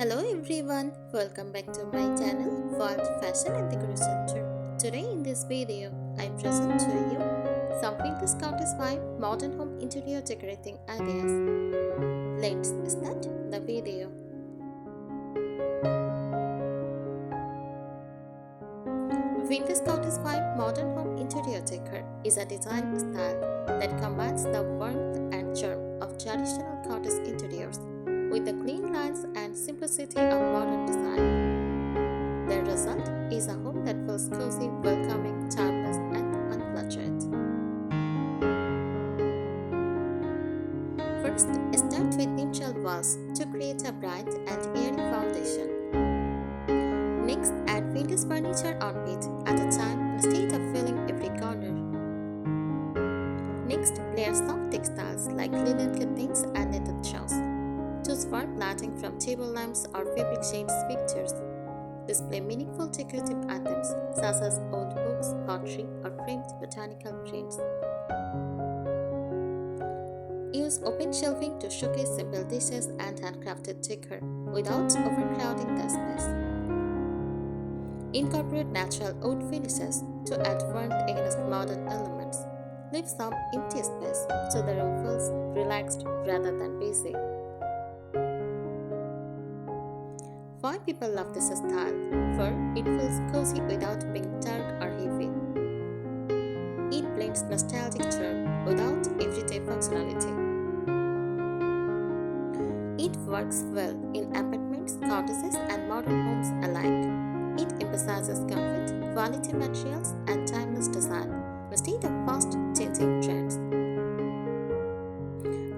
Hello everyone, welcome back to my channel World Fashion and Decor Center. Today in this video, I present to you some Vintage Cottage vibe modern home interior decorating ideas. Let's start the video. Vintage Cottage vibe modern home interior decor is a design style that combines the warmth and charm of traditional cottage interiors with the clean lines and simplicity of modern design. The result is a home that feels cozy, welcoming, timeless, and uncluttered. First, start with neutral walls to create a bright and airy foundation. Next, add vintage furniture on it at a time instead of filling every corner. Next, layer soft textiles like linen curtains and knitted shawls. Choose warm lighting from table lamps or fabric shades fixtures. Display meaningful decorative items such as old books, pottery, or framed botanical prints. Use open shelving to showcase simple dishes and handcrafted decor without overcrowding the space. Incorporate natural wood finishes to add warmth against modern elements. Leave some empty space so the room feels relaxed rather than busy. Why people love this style? For it feels cozy without being dark or heavy. It blends nostalgic charm without everyday functionality. It works well in apartments, cottages, and modern homes alike. It emphasizes comfort, quality materials, and timeless design instead of fast-changing trends.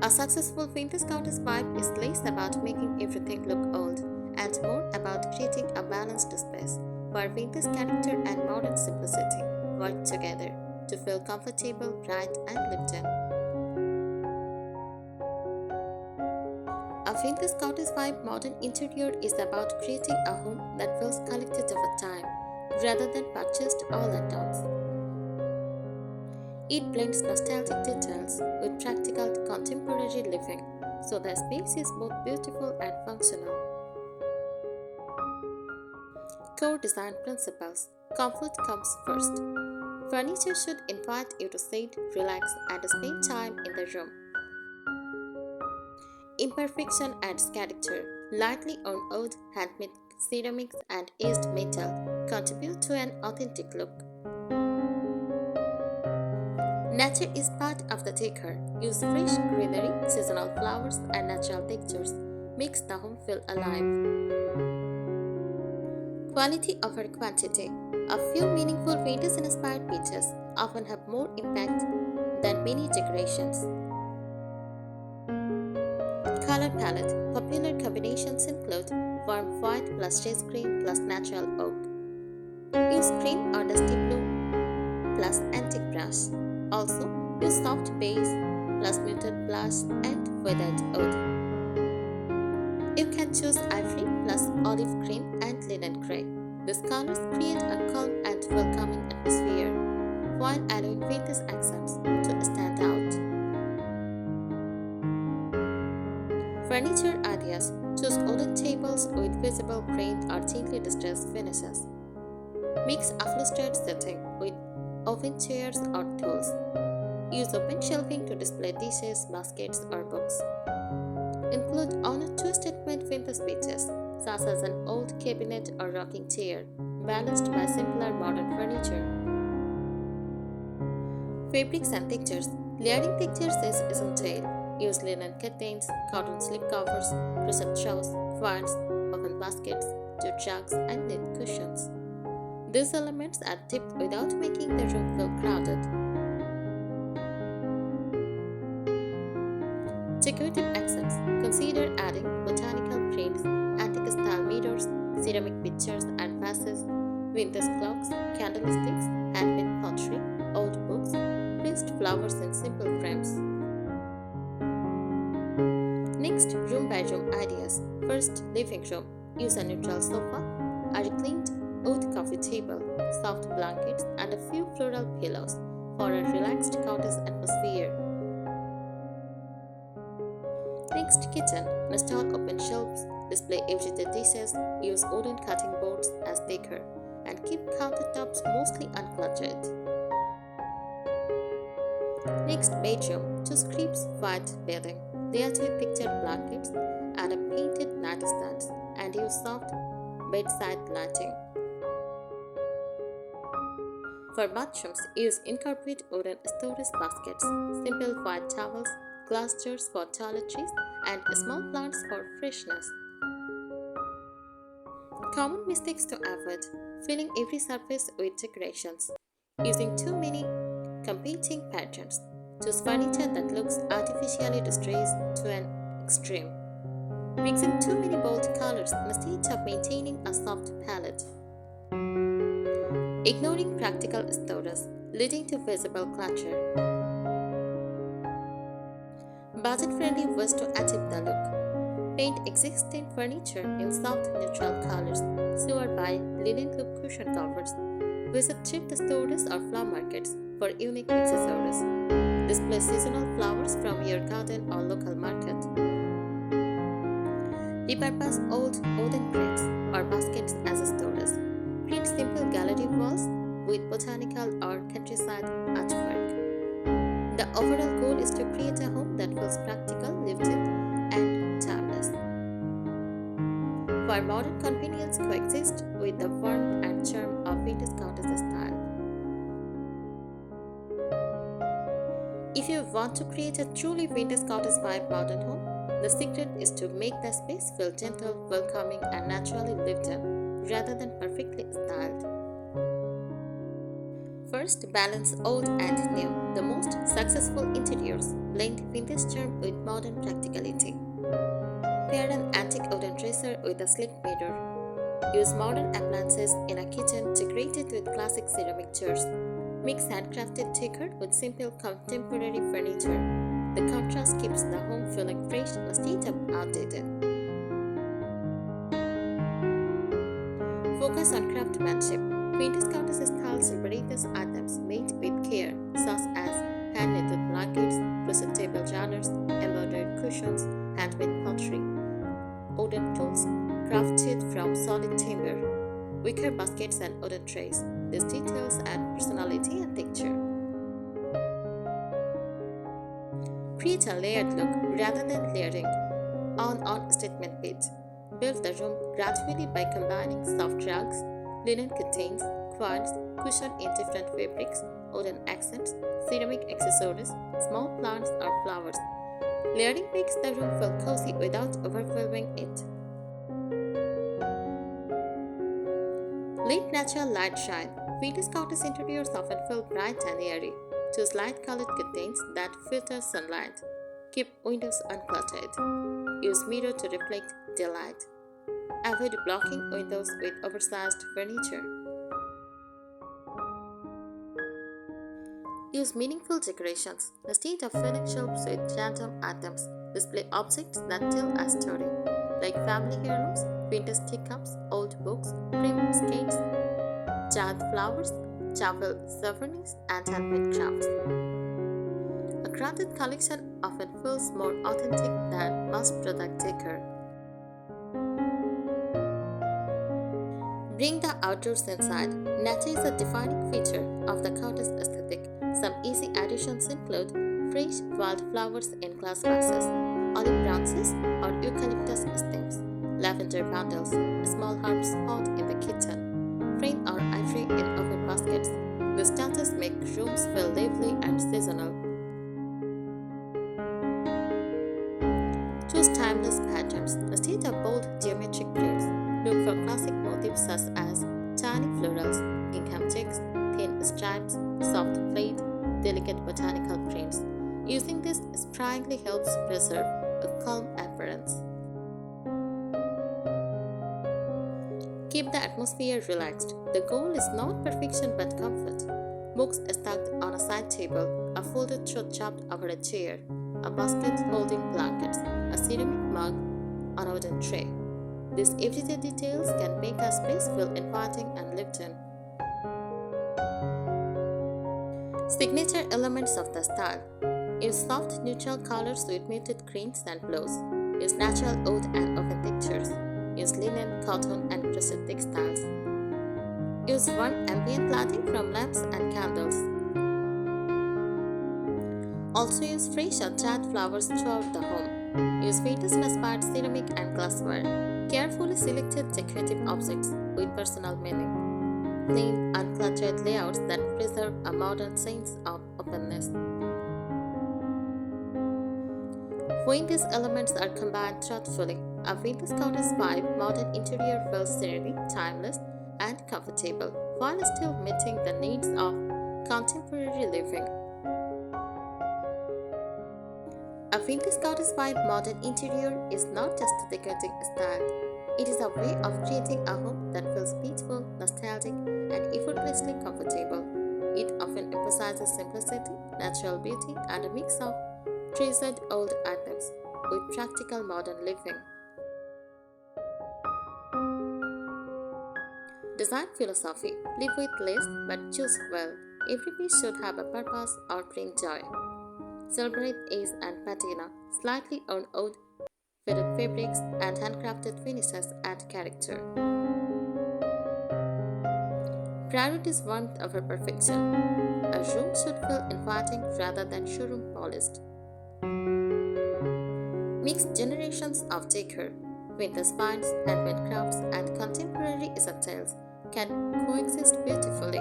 A successful vintage cottage vibe is less about making everything look old and more about creating a balanced space where vintage character and modern simplicity work together to feel comfortable, bright, and lived in. A vintage cottage vibe modern interior is about creating a home that feels collected over time rather than purchased all at once. It blends nostalgic details with practical contemporary living, so the space is both beautiful and functional. Core design principles. Comfort comes first. Furniture should invite you to sit, relax, and spend time in the room. Imperfection adds character. Lightly on wood, handmade ceramics, and aged metal contribute to an authentic look. Nature is part of the decor. Use fresh greenery, seasonal flowers, and natural textures. Makes the home feel alive. Quality over quantity. A few meaningful vintage-inspired pieces often have more impact than many decorations. Color palette. Popular combinations include warm white plus chase green plus natural oak. Use cream or dusty blue plus antique brush. Also, use soft beige plus muted blush and weathered wood. You can choose ivory plus olive cream and linen gray. These colors create a calm and welcoming atmosphere, while allowing vintage accents to stand out. Furniture ideas. Choose wooden tables with visible print or gently distressed finishes. Mix upholstered setting with oven chairs or tools. Use open shelving to display dishes, baskets, or books. Include honor two-statement vintage pieces, such as an old cabinet or rocking chair, balanced by simpler modern furniture. Fabrics and textures. Layering textures is essential. Use linen curtains, cotton slipcovers, crochet shawls, ferns, oven baskets, jute rugs, and knit cushions. These elements add depth without making the room feel crowded. Decorative accents. Consider adding botanical prints, antique style mirrors, ceramic pictures and vases, vintage clocks, candlesticks, handmade pottery, old books, placed flowers in simple frames. Next, room by room ideas. First, living room. Use a neutral sofa, a reclined wood coffee table, soft blankets, and a few floral pillows for a relaxed cottage atmosphere. Next, kitchen. Install open shelves, Display everyday dishes, use wooden cutting boards as decor, and keep countertops mostly uncluttered. Next, bedroom. Choose creeps white bedding, layered with pictured blankets, add a painted nightstand, and use soft bedside lighting. For bathrooms, use incorporate wooden storage baskets, simple white towels, glass jars for toiletries, and small plants for freshness. Common mistakes to avoid: filling every surface with decorations, using too many competing patterns, choose furniture that looks artificially distressed to an extreme, mixing too many bold colors instead of maintaining a soft palette, ignoring practical storage, leading to visible clutter. Budget-friendly ways to achieve the look: paint existing furniture in soft neutral colors, sewer by linen look cushion covers, visit thrift stores or flower markets for unique accessories, display seasonal flowers from your garden or local market. Repurpose old wooden crates or baskets as storage. Print simple gallery walls with botanical or countryside artwork. The overall goal is to create a home that feels practical, lived-in, and timeless. For modern convenience coexist with the warmth and charm of vintage cottage style. If you want to create a truly vintage cottage vibe modern home, the secret is to make the space feel gentle, welcoming, and naturally lived in, rather than perfectly styled. First, balance old and new. The most successful interiors blend vintage charm with modern practicality. Pair an antique wooden dresser with a sleek mirror. Use modern appliances in a kitchen decorated with classic ceramic jars. Mix handcrafted decor with simple contemporary furniture. The contrast keeps the home feeling fresh instead of outdated. Focus on craftsmanship. Vintage cottage style celebrates items made with care, such as hand-knitted blankets, crochet table runners, embroidered cushions, handmade pottery, wooden tools crafted from solid timber, wicker baskets, and wooden trays. These details add personality and texture. Create a layered look rather than layering on statement beds. Build the room gradually by combining soft rugs, linen curtains, quads, cushion in different fabrics, wooden accents, ceramic accessories, small plants or flowers. Layering makes the room feel cozy without overwhelming it. Let natural light shine. Vintage cottage interiors often feel bright and airy. Choose light-colored curtains that filter sunlight. Keep windows uncluttered. Use mirror to reflect daylight. Avoid blocking windows with oversized furniture. Use meaningful decorations. Instead of filling shelves with random items, display objects that tell a story, like family heirlooms, vintage teacups, old books, premium skates, jarred flowers, travel souvenirs, and handmade crafts. A crafted collection often feels more authentic than mass-product decor. Bring the outdoors inside. Nature is a defining feature of the cottage aesthetic. Some easy additions include fresh wildflowers in glass vases, olive branches or eucalyptus stems, lavender bundles, a small herbs pot in the kitchen, fern or ivory in oven baskets. These touches make rooms feel lively and seasonal. Choose timeless patterns instead of bold geometric prints. Look for classic motifs such as tiny florals, gingham checks, thin stripes, soft plaid, delicate botanical prints. Using this sparingly helps preserve a calm appearance. Keep the atmosphere relaxed. The goal is not perfection but comfort. Books stacked on a side table, a folded shirt chopped over a chair, a basket holding blankets, a ceramic mug on a wooden tray. These everyday details can make a space feel inviting and lived in. Signature elements of the style. Use soft neutral colors with muted greens and blues. Use natural wood and open textures. cotton and crochet textiles. Use warm ambient lighting from lamps and candles. Also use fresh or dried flowers throughout the home. Use vintage-inspired ceramic and glassware. Carefully selected decorative objects with personal meaning. Clean, uncluttered layouts that preserve a modern sense of openness. When these elements are combined thoughtfully, a vintage cottage vibe modern interior feels serene, timeless, and comfortable, while still meeting the needs of contemporary living. A vintage cottage vibe modern interior is not just a decorating style. It is a way of creating a home that feels peaceful, nostalgic, and effortlessly comfortable. It often emphasizes simplicity, natural beauty, and a mix of treasured old items with practical modern living. Design philosophy: live with less but choose well. Every piece should have a purpose or bring joy. Celebrate ease and patina, slightly on oud fitted fabrics, and handcrafted finishes add character. Priorities warmth over perfection. A room should feel inviting rather than showroom polished. Mixed generations of decor, vintage finds, handmade crafts, and contemporary essentials can coexist beautifully.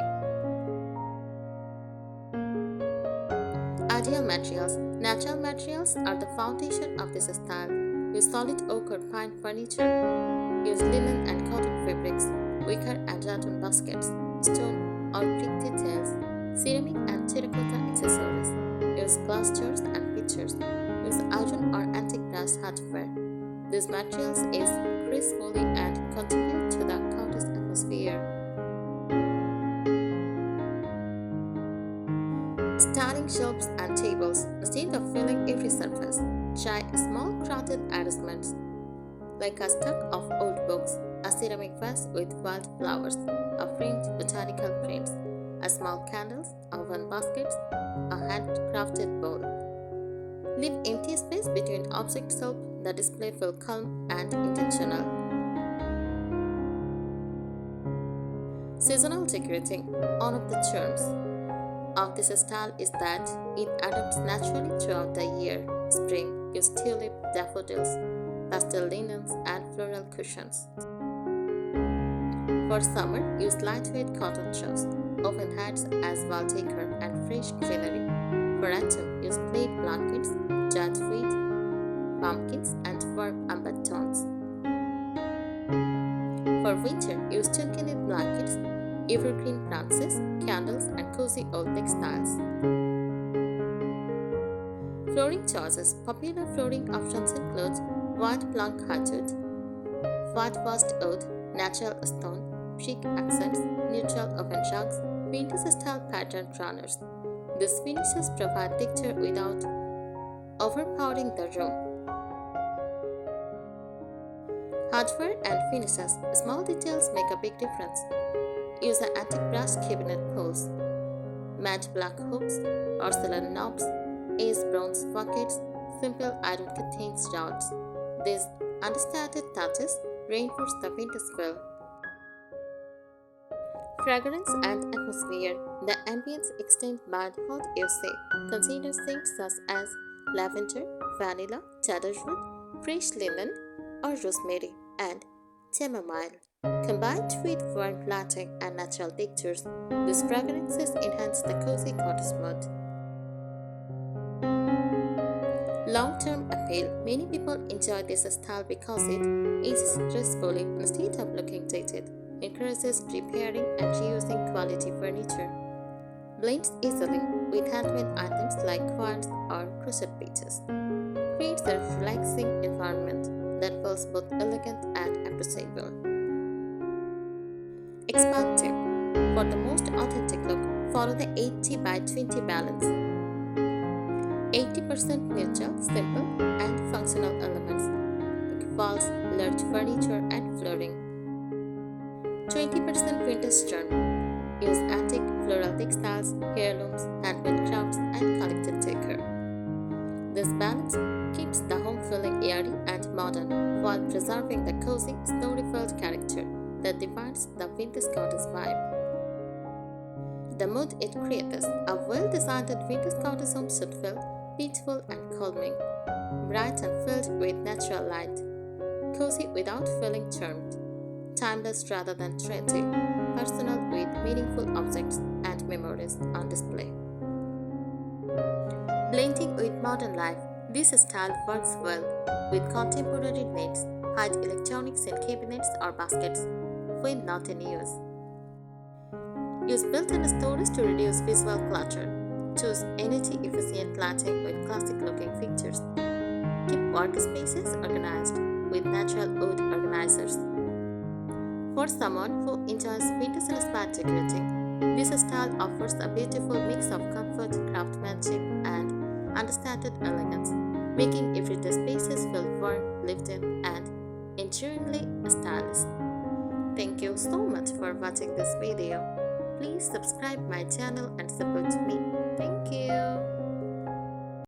Ideal materials. Natural materials are the foundation of this style. Use solid oak or pine furniture. Use linen and cotton fabrics, wicker and rattan baskets, stone or brick details, ceramic and terracotta accessories. Use glass jars and pitchers. Use iron or antique brass hardware. These materials is gracefully and contribute to the cottage atmosphere. Styling shelves and tables. Instead of filling every surface, try small crowded arrangements like a stack of old books, a ceramic vase with wild flowers, a framed botanical prints, a small candles, oven baskets, a handcrafted bowl. Leave empty space between objects help the display feel calm and intentional. Seasonal decorating. One of the charms of this style is that it adapts naturally throughout the year. Spring, use tulip, daffodils, pastel linens, and floral cushions. For summer, use lightweight cotton shoes, open hats as wall decor, and fresh greenery. For autumn, use plaid blankets, dried wheat, pumpkins, and warm amber tones. For winter, use chunky knit blankets, evergreen branches, candles, and cozy old textiles. Flooring choices. Popular flooring options include white plank hardwood, whitewashed oud, natural stone, brick accents, neutral open rugs, vintage-style patterned runners. These finishes provide texture without overpowering the room. Hardware and finishes. Small details make a big difference. Use an antique brass cabinet pulls, matte black hooks, porcelain knobs, ace bronze buckets, simple iron contains rods. These understated touches reinforce the vintage feel. Fragrance and atmosphere. The ambience extends beyond what you see. Consider scents such as lavender, vanilla, cedarwood, fresh linen, or rosemary, and chamomile. Combined with warm lighting and natural textures, these fragrances enhance the cozy cottage mood. Long-term appeal. Many people enjoy this style because it ages gracefully instead of looking dated, encourages repairing and reusing quality furniture, blends easily with handmade items like quilts or crochet pieces, creates a relaxing environment that feels both elegant and approachable. Expand tip. For the most authentic look, follow the 80 by 20 balance. 80% neutral, simple, and functional elements like walls, large furniture, and flooring. 20% vintage charm. Use antique floral textiles, heirlooms, handmade crafts, and collected decor. This balance keeps the home feeling airy and modern while preserving the cozy, story-filled character that defines the vintage cottage vibe. The mood it creates, a well-designed vintage cottage home should feel peaceful and calming, bright and filled with natural light, cozy without feeling charmed, timeless rather than trendy, personal with meaningful objects and memories on display. Blending with modern life, this style works well with contemporary needs. Hide electronics in cabinets or baskets when not in use. Use built-in storage to reduce visual clutter. Choose energy-efficient lighting with classic-looking features. Keep workspaces organized with natural wood organizers. For someone who enjoys vintage inspired decorating, this style offers a beautiful mix of comfort, craftsmanship, and understated elegance, making everyday spaces feel warm, lived in, and enduringly stylish. Thank you so much for watching this video. Please subscribe my channel and support